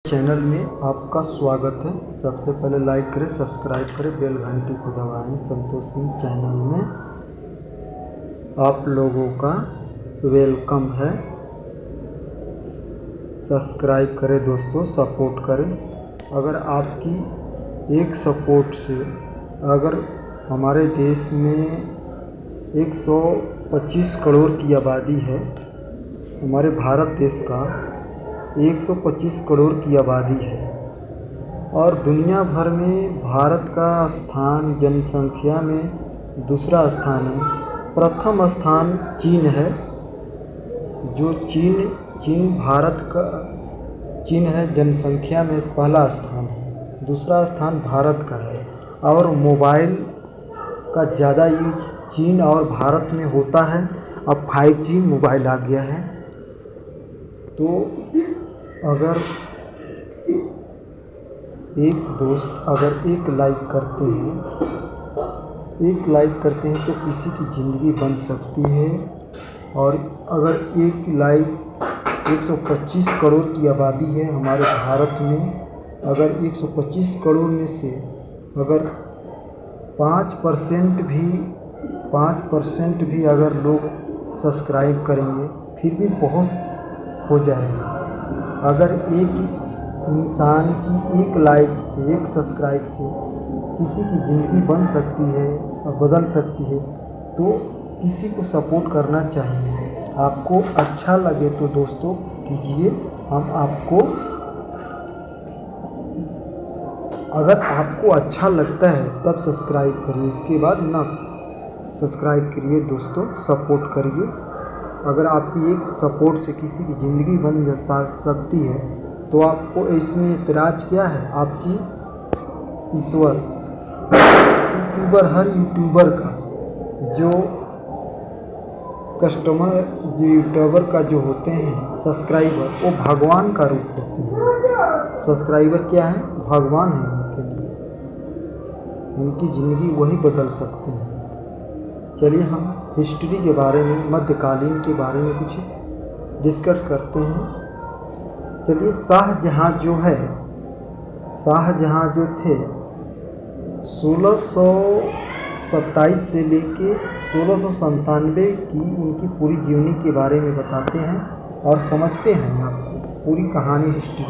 Channel में आपका स्वागत है। सबसे पहले लाइक करें, सब्सक्राइब करें, बेल घंटी को दबाएं। संतोष सिंह चैनल में आप लोगों का वेलकम है। सब्सक्राइब करें दोस्तों, सपोर्ट करें। अगर आपकी एक सपोर्ट से अगर हमारे देश में 125 करोड़ की आबादी है, हमारे भारत देश का 125 करोड़ की आबादी है और दुनिया भर में भारत का स्थान जनसंख्या में दूसरा स्थान है। प्रथम स्थान चीन है, जो चीन भारत का चीन है, जनसंख्या में पहला स्थान है। दूसरा स्थान भारत का है और मोबाइल का ज़्यादा यूज चीन और भारत में होता है। अब 5G मोबाइल आ गया है, तो अगर एक दोस्त अगर एक लाइक करते हैं तो किसी की ज़िंदगी बन सकती है। और अगर एक लाइक 125 करोड़ की आबादी है हमारे भारत में, अगर 125 करोड़ में से अगर 5% भी अगर लोग सब्सक्राइब करेंगे फिर भी बहुत हो जाएगा। अगर एक इंसान की एक लाइक से, एक सब्सक्राइब से किसी की ज़िंदगी बन सकती है और बदल सकती है, तो किसी को सपोर्ट करना चाहिए। आपको अच्छा लगे तो दोस्तों कीजिए। हम आपको, अगर आपको अच्छा लगता है तब सब्सक्राइब करिए, इसके बाद ना सब्सक्राइब करिए दोस्तों, सपोर्ट करिए। अगर आपकी एक सपोर्ट से किसी की ज़िंदगी बन सकती है तो आपको इसमें इतराज़ क्या है? आपकी ईश्वर हर यूट्यूबर का जो कस्टमर, जो यूट्यूबर का जो होते हैं सब्सक्राइबर, वो भगवान का रूप होते हैं। सब्सक्राइबर क्या है? भगवान है उनके लिए, उनकी ज़िंदगी वही बदल सकते हैं। चलिए हम हिस्ट्री के बारे में, मध्यकालीन के बारे में कुछ डिस्कस करते हैं। चलिए, शाहजहाँ जो थे 1627 से लेके 1697 की उनकी पूरी जीवनी के बारे में बताते हैं और समझते हैं आपको पूरी कहानी हिस्ट्री।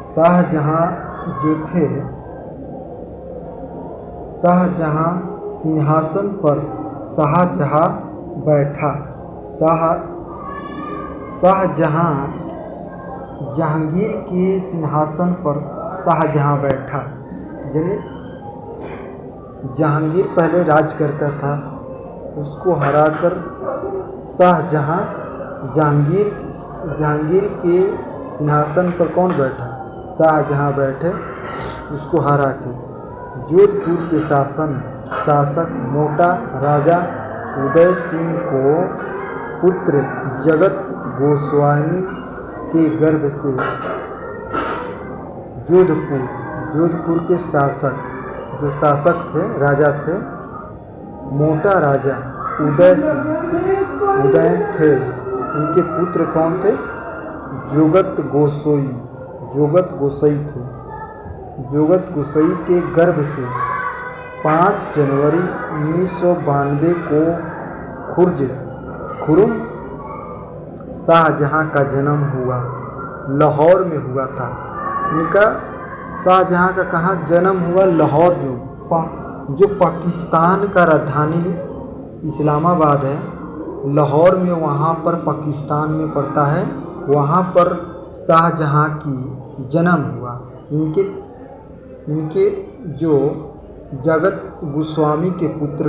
शाहजहाँ जो थे, शाहजहाँ सिंहासन पर शाहजहाँ बैठा। शाहजहाँ जहांगीर के सिंहासन पर शाहजहाँ बैठा। यानी जहांगीर पहले राज करता था, उसको हराकर शाहजहाँ जहांगीर के सिंहासन पर कौन बैठा? शाहजहाँ बैठे, उसको हरा के। जोधपुर के शासक मोटा राजा उदय सिंह को पुत्र जगत गोस्वामी के गर्भ से जोधपुर के शासक थे, राजा थे, मोटा राजा उदय थे। उनके पुत्र कौन थे? जोगत गोसाई थे। जोगत गोसाई के गर्भ से 5 जनवरी 1992 को खुर्रम शाहजहाँ का जन्म हुआ। लाहौर में हुआ था उनका। शाहजहाँ का कहाँ जन्म हुआ? लाहौर, जो पाकिस्तान का राजधानी इस्लामाबाद है, लाहौर में, वहाँ पर पाकिस्तान में पड़ता है। वहाँ पर शाहजहाँ की जन्म हुआ। इनके जो जगत गोस्वामी के पुत्र,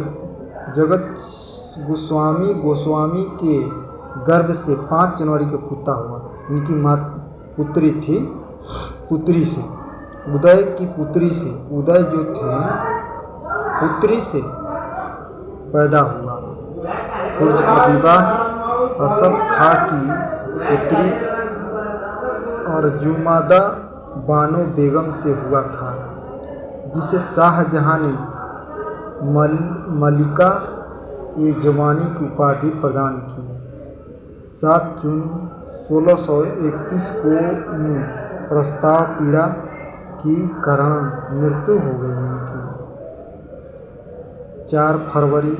गोस्वामी के गर्भ से 5 जनवरी को पुता हुआ। इनकी माँ पुत्री थी, पुत्री से, उदय की पुत्री से, उदय जो थे पुत्री से पैदा हुआ। खुर्ज का विवाह असफ खां की पुत्री और जुमादा बानो बेगम से हुआ था, जिसे शाहजहाँ ने मलिका-ए-जवानी की उपाधि प्रदान की। 7 जून 1631 को में प्रस्ताव पीड़ा की कारण मृत्यु हो गई उनकी। 4 फरवरी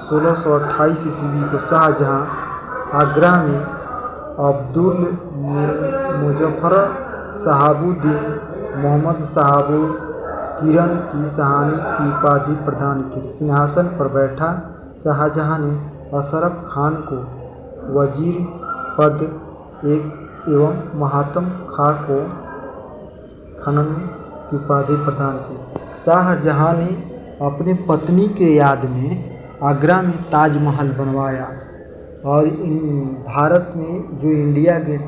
1628 ईस्वी को शाहजहां आगरा में अब्दुल मुजफ्फर शहाबुद्दीन मोहम्मद शहाबुल किरण की शाहानी की उपाधि प्रदान की। सिंहासन पर बैठा शाहजहां ने अशरफ खान को वजीर पद एवं माहतम खां को खानम की उपाधि प्रदान की। शाहजहां ने अपनी पत्नी के याद में आगरा में ताजमहल बनवाया। और भारत में जो इंडिया गेट,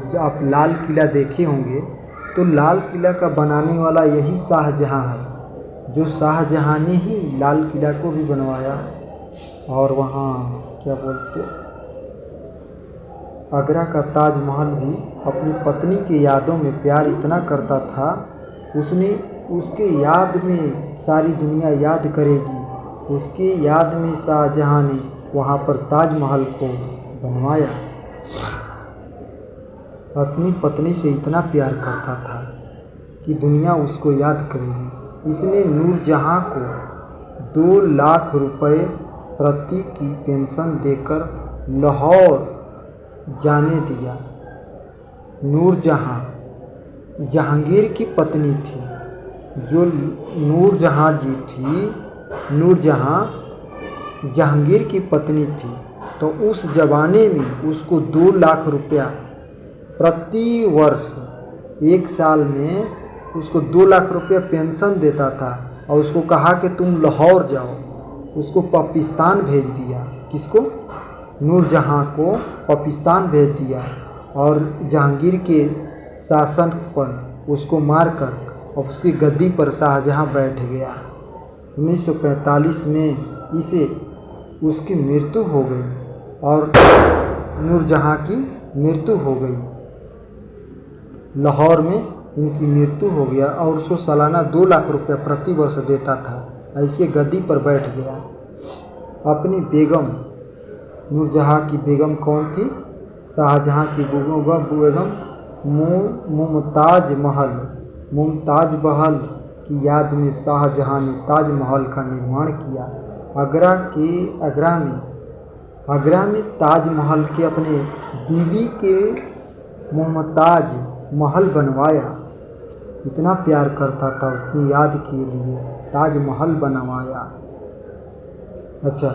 जो आप लाल किला देखे होंगे, तो लाल किला का बनाने वाला यही शाहजहां है। जो शाहजहां ने ही लाल किला को भी बनवाया। और वहाँ क्या बोलते, आगरा का ताजमहल भी अपनी पत्नी के यादों में प्यार इतना करता था, उसने उसके याद में सारी दुनिया याद करेगी, उसके याद में शाहजहां ने वहाँ पर ताजमहल को बनवाया। अपनी पत्नी से इतना प्यार करता था कि दुनिया उसको याद करेगी। इसने नूरजहां को 2 लाख रुपए प्रति की पेंशन देकर लाहौर जाने दिया। नूरजहां जहांगीर की पत्नी थी। जो नूरजहां जी थी, नूरजहां जहांगीर की पत्नी थी, तो उस ज़माने में उसको 2 लाख रुपया प्रति वर्ष 1 साल में उसको 2 लाख रुपया पेंशन देता था। और उसको कहा कि तुम लाहौर जाओ। उसको पाकिस्तान भेज दिया। किसको? नूरजहां को पाकिस्तान भेज दिया। और जहांगीर के शासन पर उसको मारकर और उसकी गद्दी पर शाहजहां बैठ गया। 1945 में इसे उसकी मृत्यु हो गई और नूरजहां की मृत्यु हो गई। लाहौर में इनकी मृत्यु हो गया और उसको सालाना 2 लाख रुपया प्रति वर्ष देता था। ऐसे गद्दी पर बैठ गया। अपनी बेगम, नूरजहां की बेगम कौन थी? शाहजहां की बेगम मुमताज महल की याद में शाहजहां ने ताजमहल का निर्माण किया। आगरा में ताजमहल के अपने बीवी के मुमताज महल बनवाया। इतना प्यार करता था, उसकी याद के लिए ताजमहल बनवाया। अच्छा,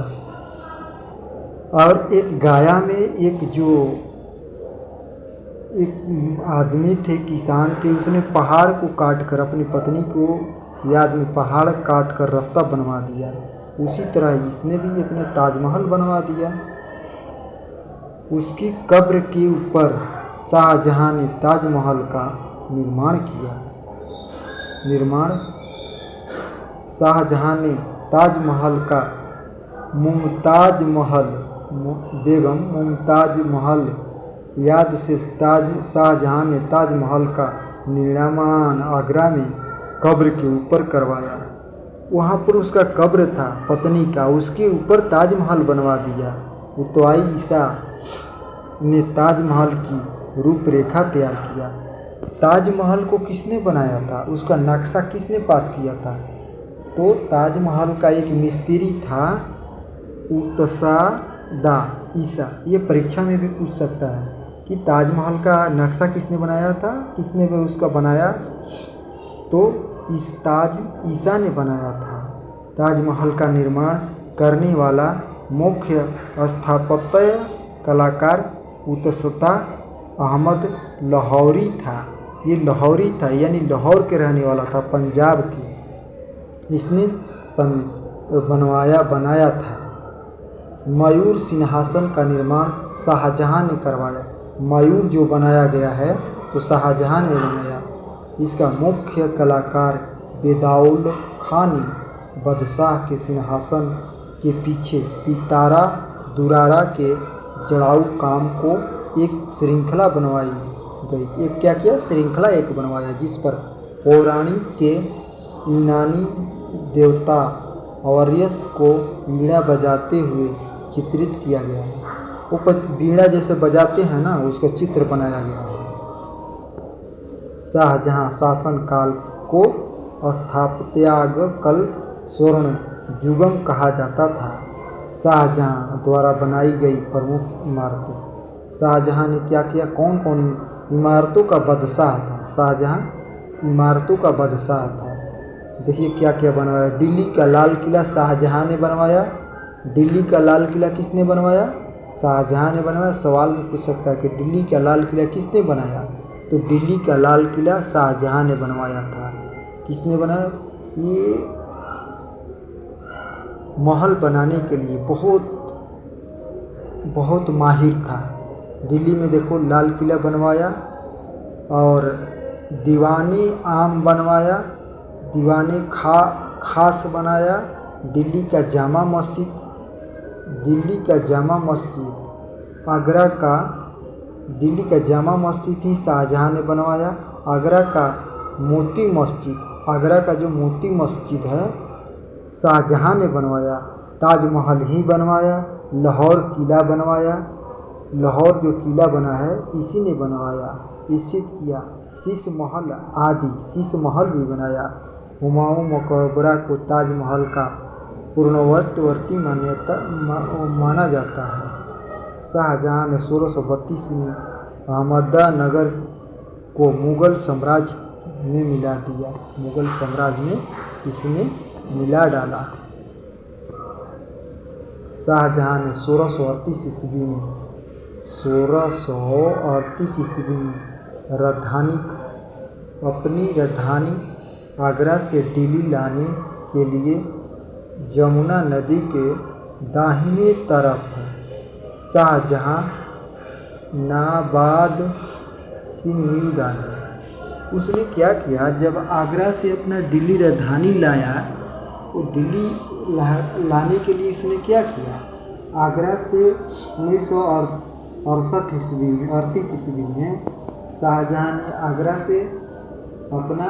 और एक गाया में एक आदमी थे, किसान थे, उसने पहाड़ को काट कर अपनी पत्नी को याद में पहाड़ काट कर रास्ता बनवा दिया। उसी तरह इसने भी अपने ताजमहल बनवा दिया। उसकी कब्र के ऊपर शाहजहां ने ताजमहल का निर्माण किया। शाहजहां ने ताजमहल का बेगम मुमताज महल याद से शाहजहां ने ताजमहल का निर्माण आगरा में कब्र के ऊपर करवाया। वहाँ पर उसका कब्र था पत्नी का, उसके ऊपर ताजमहल बनवा दिया। उतवाई ईसा ने ताजमहल की रूपरेखा तैयार किया। ताजमहल को किसने बनाया था? उसका नक्शा किसने पास किया था? तो ताजमहल का एक मिस्त्री था, उत्सादा ईसा। ये परीक्षा में भी पूछ सकता है कि ताजमहल का नक्शा किसने बनाया था, किसने भी उसका बनाया? तो ईसा ने बनाया था। ताजमहल का निर्माण करने वाला मुख्य स्थापत्य कलाकार उत्सता अहमद लाहौरी था। ये लाहौरी था, यानी लाहौर के रहने वाला था, पंजाब के। इसने बनाया था। मयूर सिंहासन का निर्माण शाहजहां ने करवाया। मयूर जो बनाया गया है तो शाहजहां ने बनाया। इसका मुख्य कलाकार बेदाउल खां ने बादशाह के सिंहासन के पीछे पितारा दुरारा के जड़ाऊ काम को एक श्रृंखला बनवाई गई। एक क्या किया? श्रृंखला एक बनवाया, जिस पर पौराणिक के यूनानी देवता ऑरियस को वीणा बजाते हुए चित्रित किया गया है। ऊपर बीड़ा जैसे बजाते हैं ना, उसका चित्र बनाया गया है। शाहजहां शासन काल को स्थापत्याग कल स्वर्ण युगम कहा जाता था। शाहजहां द्वारा बनाई गई प्रमुख इमारतें। शाहजहां ने क्या किया? कौन कौन इमारतों का बादशाह था? शाहजहां इमारतों का बादशाह था। देखिए क्या क्या बनवाया। दिल्ली का लाल किला शाहजहां ने बनवाया। दिल्ली का लाल किला किसने बनवाया? शाहजहां ने बनवाया। सवाल में पूछ सकता है कि दिल्ली का लाल किला किसने बनाया? तो दिल्ली का लाल किला शाहजहां ने बनवाया था। किसने बनाया? ये महल बनाने के लिए बहुत माहिर था। दिल्ली में देखो लाल किला बनवाया और दीवाने आम बनवाया, दीवाने खास बनाया। दिल्ली का जामा मस्जिद, दिल्ली का जामा मस्जिद आगरा का, दिल्ली का जामा मस्जिद ही शाहजहां ने बनवाया। आगरा का मोती मस्जिद, आगरा का जो मोती मस्जिद है शाहजहां ने बनवाया। ताजमहल ही बनवाया। लाहौर किला बनवाया, लाहौर जो किला बना है इसी ने बनवाया, स्थित किया। शीश महल आदि, शीश महल भी बनाया। हुमायूं मकबरा को ताजमहल का पूर्ववर्ती मान्यता माना जाता है। शाहजहां ने 1632 में अहमदनगर को मुगल साम्राज्य में मिला दिया। मुगल साम्राज्य में इसने मिला डाला। शाहजहां ने 1638 ईस्वी में अपनी राजधानी आगरा से दिल्ली लाने के लिए यमुना नदी के दाहिने तरफ शाहजहां नाबाद की नींव डाली। उसने क्या किया? जब आगरा से अपना दिल्ली राजधानी लाया, तो दिल्ली लाने के लिए इसने क्या किया? आगरा से 1938 ईस्वी में शाहजहां ने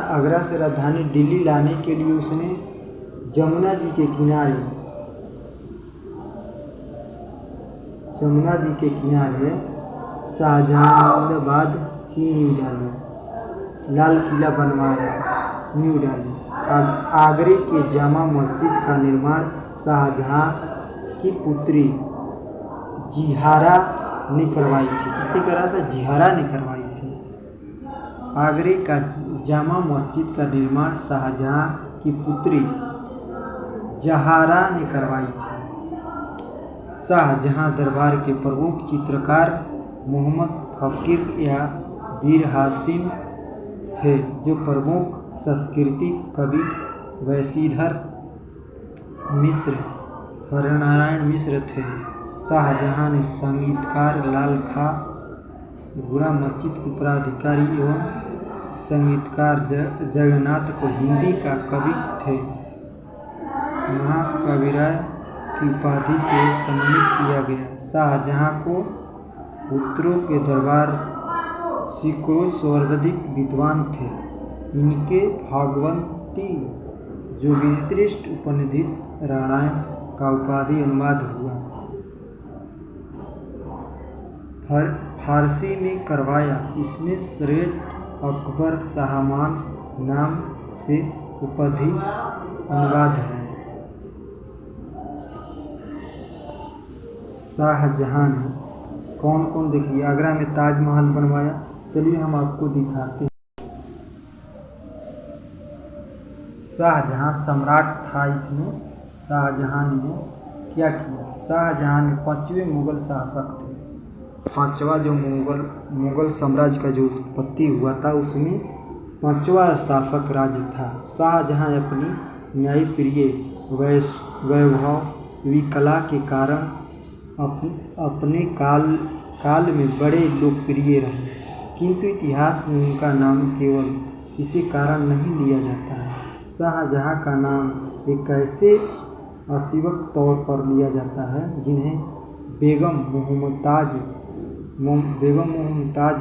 आगरा से राजधानी दिल्ली लाने के लिए उसने यमुना जी के किनारे शाहजहानाबाद की नींव डाली, लाल किला बनवाया, नींव डाली। आगरे के जामा मस्जिद का निर्माण शाहजहां की पुत्री जिहारा ने करवाई थी। किसने करा था? जिहारा ने करवाई थी। आगरे का जामा मस्जिद का निर्माण शाहजहां की पुत्री जहारा ने करवाई थी। शाहजहां दरबार के प्रमुख चित्रकार मोहम्मद फकीर या मीर हासिम थे, जो प्रमुख सांस्कृतिक कवि वंशीधर मिश्र, हरिनारायण मिश्र थे। शाहजहां ने संगीतकार लाल खां गुड़ा मस्जिद के उत्तराधिकारी एवं संगीतकार जगन्नाथ को हिंदी का कवि थे महाकविराय की उपाधि से सम्मानित किया गया। शाहजहां को पुत्रों के दरबार सैकड़ों सर्वाधिक विद्वान थे। इनके भागवती जो विशिष्ट उपनिषद रामायण का उपाधि अनुवाद हुआ फारसी में करवाया। इसमें श्रेष्ठ अकबर शाहमान नाम से उपाधि अनुवाद है। शाहजहां ने कौन कौन, देखिए आगरा में ताजमहल बनवाया। चलिए हम आपको दिखाते हैं। शाहजहां सम्राट था। इसमें शाहजहां ने क्या किया? शाहजहां ने 5वें मुगल शासक थे। 5वां जो मुगल साम्राज्य का जो उत्पत्ति हुआ था उसमें 5वां शासक राज्य था। शाहजहां अपनी न्यायप्रिय वैभवी कला के कारण अपने काल में बड़े लोकप्रिय रहे, किंतु इतिहास में उनका नाम केवल इसी कारण नहीं लिया जाता है। शाहजहां का नाम एक ऐसे असीवक तौर पर लिया जाता है जिन्हें बेगम मुमताज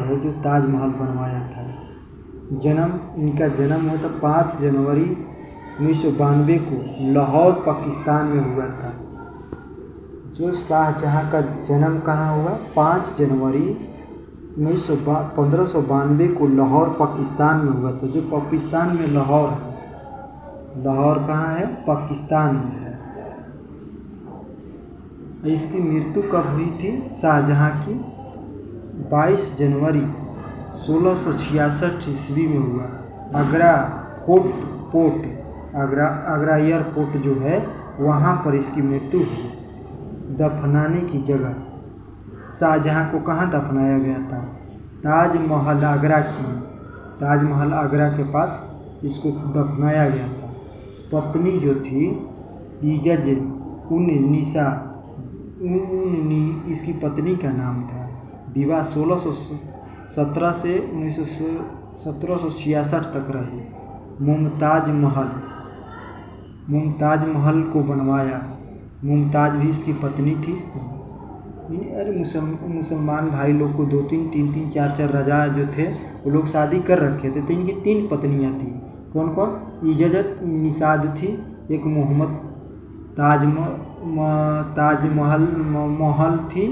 है, जो ताजमहल बनवाया था। इनका जन्म हुआ था 5 जनवरी 1992 को लाहौर पाकिस्तान में हुआ था। जो शाहजहाँ का जन्म कहाँ हुआ? 5 जनवरी 1592 को लाहौर पाकिस्तान में हुआ था। जो पाकिस्तान में लाहौर है, लाहौर कहाँ है? पाकिस्तान में है। इसकी मृत्यु कब हुई थी शाहजहाँ की? 22 जनवरी 1666 ईस्वी में हुआ। आगरा पोर्ट आगरा एयरपोर्ट जो है वहाँ पर इसकी मृत्यु हुई। दफनाने की जगह शाहजहाँ को कहाँ दफनाया गया था? ताजमहल आगरा के पास इसको दफनाया गया था। पत्नी जो थी इज़्ज़त उन निसा इसकी पत्नी का नाम था। विवाह 1617 से 1766 तक रही। मुमताज महल को बनवाया। मुमताज भी इसकी पत्नी थी। अरे मुसलमान भाई लोग को 2-3, 3-3, 4-4 राजा जो थे वो लोग शादी कर रखे थे, तो इनकी 3 पत्नियां थी। कौन कौन? इज़्ज़त निसाद थी, एक मोहम्मद ताजमहल थी,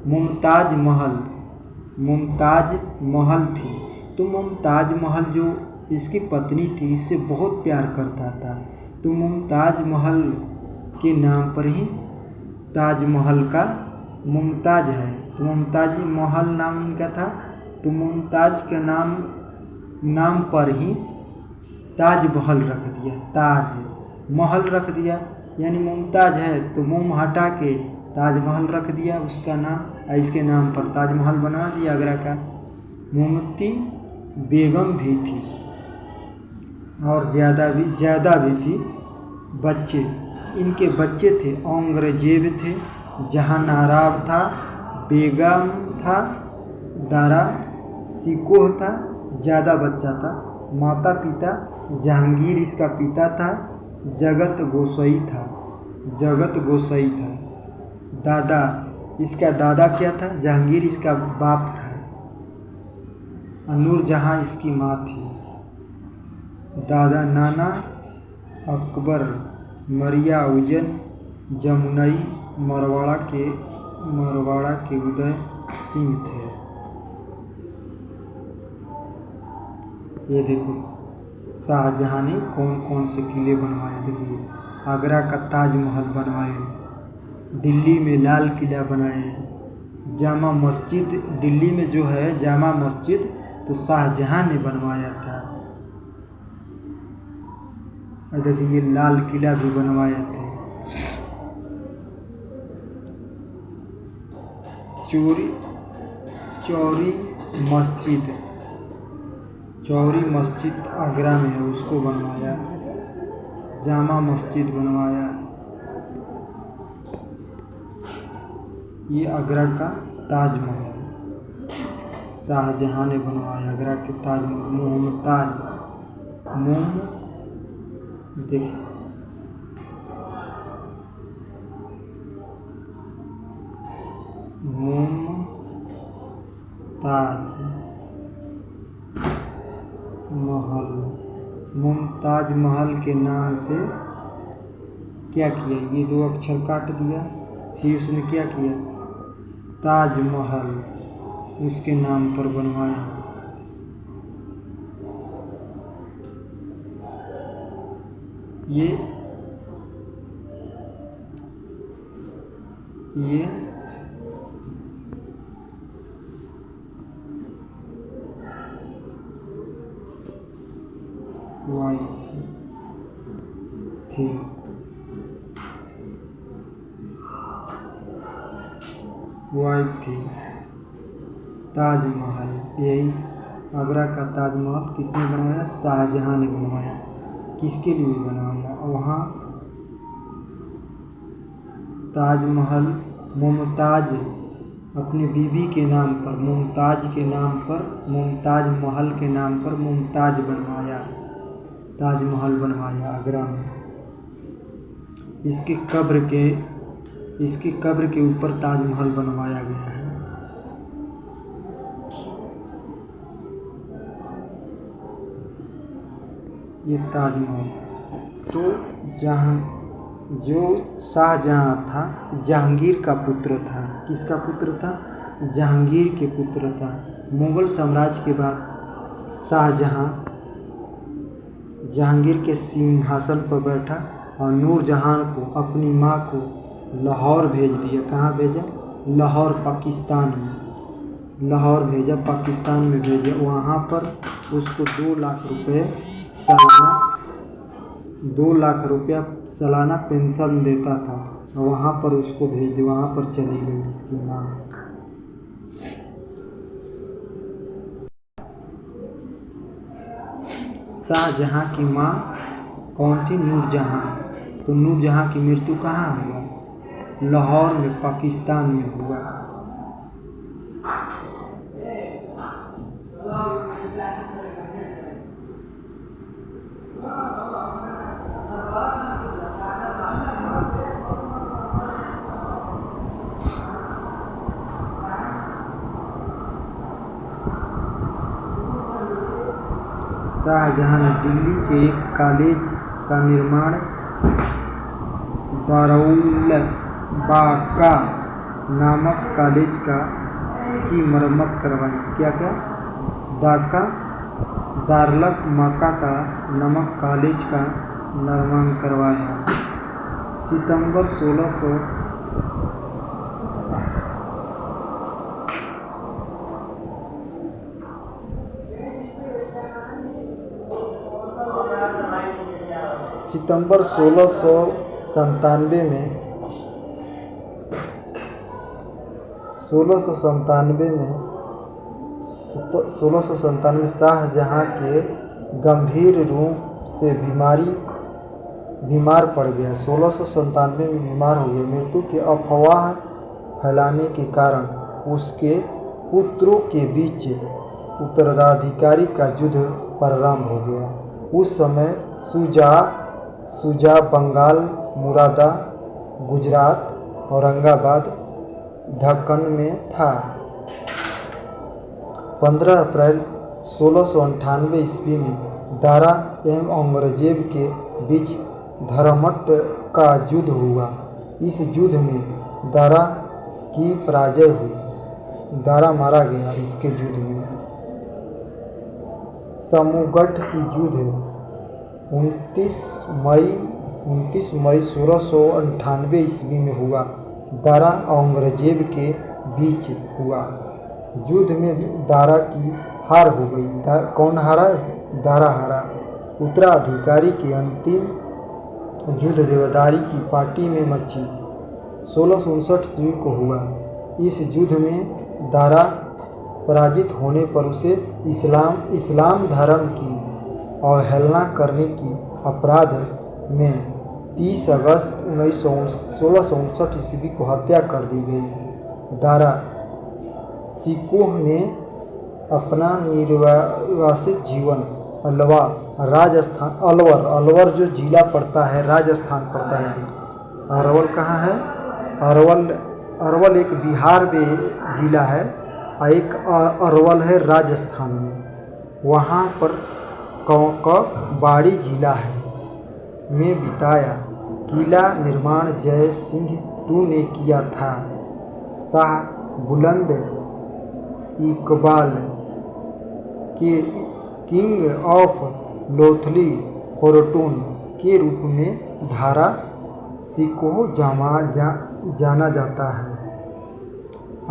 मुमताज महल थी। तो मुमताज महल जो इसकी पत्नी थी इससे बहुत प्यार करता था, तो मुमताज महल के नाम पर ही ताजमहल का मुमताज है। तो मुमताज महल नाम इनका था, तो मुमताज के नाम पर ही ताज महल रख दिया। ताज महल रख दिया, यानी मुमताज है तो मुम हटा के ताजमहल रख दिया उसका नाम। इसके नाम पर ताजमहल बना दिया आगरा का। मोमती बेगम भी थी और ज़्यादा भी थी। बच्चे इनके बच्चे थे, औरंगजेब थे, जहानारा था, बेगम था, दारा सिकोह था, ज़्यादा बच्चा था। माता पिता जहांगीर इसका पिता था, जगत गोसाई था। दादा इसका दादा क्या था? जहांगीर इसका बाप था। नूरजहाँ इसकी माँ थी। दादा नाना अकबर मरिया उजन जमुनई मरवाड़ा के उदय सिंह थे। ये देखो शाहजहाँ ने कौन कौन से किले बनवाए। देखिए आगरा का ताजमहल बनवाए, दिल्ली में लाल किला बनाए, जामा मस्जिद दिल्ली में जो है जामा मस्जिद तो शाहजहाँ ने बनवाया था। और देखिए ये लाल किला भी बनवाए थे। चौरी मस्जिद आगरा में है, उसको बनवाया। जामा मस्जिद बनवाया। ये आगरा का ताजमहल शाहजहाँ ने बनवाया। आगरा के ताजमहल देखिए मुमताज महल के नाम से क्या किया? ये 2 अक्षर काट दिया, फिर उसने क्या किया? ताजमहल उसके नाम पर बनवाया। ये वाइफ थी ताजमहल। यही आगरा का ताजमहल किसने बनवाया? शाहजहाँ ने बनवाया। किसके लिए बनवाया? वहाँ ताजमहल मुमताज अपनी बीवी के नाम पर, मुमताज महल के नाम पर मुमताज बनवाया, ताजमहल बनवाया आगरा में। इसकी कब्र के ऊपर ताजमहल बनवाया गया है। ये ताजमहल तो जो शाहजहाँ था जहांगीर का पुत्र था। किसका पुत्र था? जहांगीर के पुत्र था। मुग़ल साम्राज्य के बाद शाहजहाँ जहांगीर के सिंहासन पर बैठा और नूरजहाँ को, अपनी माँ को लाहौर भेज दिया। कहाँ भेजा? लाहौर, पाकिस्तान में। लाहौर भेजा, पाकिस्तान में भेजा। वहाँ पर उसको 2 लाख रुपए सालाना 2 लाख रुपया सालाना पेंशन देता था। वहाँ पर उसको भेज दिया, वहाँ पर चली गई इसकी माँ। शाहजहाँ की माँ कौन थी? नूरजहाँ। तो नूरजहाँ की मृत्यु कहाँ हुआ? लाहौर में, पाकिस्तान में हुआ। शाहजहाँ ने दिल्ली के एक कॉलेज का निर्माण दारुल बाका नामक कॉलेज की मरम्मत करवाई। क्या? दारुल बाका नामक कॉलेज का निर्माण करवाया। सितंबर 1697 में शाहजहाँ के गंभीर रूप से बीमार पड़ गया। 1697 में बीमार हो गया। मृत्यु की अफवाह फैलाने के कारण उसके पुत्रों के बीच उत्तराधिकारी का युद्ध प्रारंभ हो गया। उस समय शुजा बंगाल, मुरादा, गुजरात, औरंगाबाद, दक्कन में था। 15 अप्रैल 1698 ईस्वी में दारा एवं औरंगजेब के बीच धर्मट का युद्ध हुआ। इस युद्ध में दारा की पराजय हुई। दारा मारा गया इसके युद्ध में। समूगढ़ की युद्ध 29 मई 1698 ईस्वी में हुआ। दारा औरंगजेब के बीच हुआ। युद्ध में दारा की हार हो गई। कौन हारा? दारा हारा। उत्तराधिकारी की अंतिम युद्ध देवदारी की पार्टी में मची 1659 ईस्वी को हुआ। इस युद्ध में दारा पराजित होने पर उसे इस्लाम धर्म की अवहेलना करने की अपराध में 30 अगस्त 1659 ईस्वी को हत्या कर दी गई। दारा सिखों ने अपना निर्वासित जीवन अलवर जो जिला पड़ता है, राजस्थान पड़ता है। अरवल कहाँ है? अरवल एक बिहार में जिला है और एक अरवल है राजस्थान में। वहाँ पर बाड़ी जिला है में बिताया। किला निर्माण जय सिंह II ने किया था। शाह बुलंद इकबाल के किंग ऑफ लोथली फोर्टून के रूप में दारा सिकोह जाना जाता है।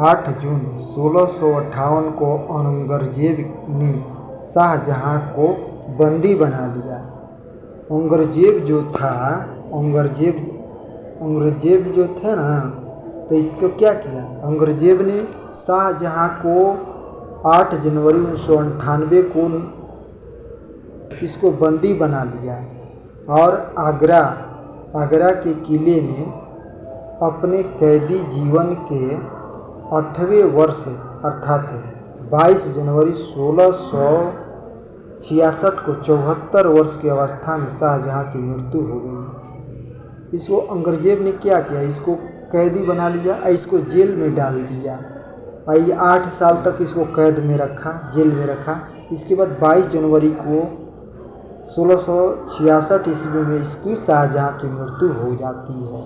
8 जून 1658 को औरंगजेब ने शाहजहाँ को बंदी बना लिया। औरंगजेब जो थे ना, तो इसको क्या किया? औरंगजेब ने शाहजहाँ को 8 जनवरी 1998 को इसको बंदी बना लिया और आगरा के किले में अपने कैदी जीवन के 8वें वर्ष अर्थात 22 जनवरी 1666 को 74 वर्ष की अवस्था में शाहजहाँ की मृत्यु हो गई। इसको औरंगजेब ने क्या किया? इसको कैदी बना लिया और इसको जेल में डाल दिया और 8 साल तक इसको कैद में रखा, जेल में रखा। इसके बाद 22 जनवरी को 1666 ईस्वी में इसकी शाहजहाँ की मृत्यु हो जाती है।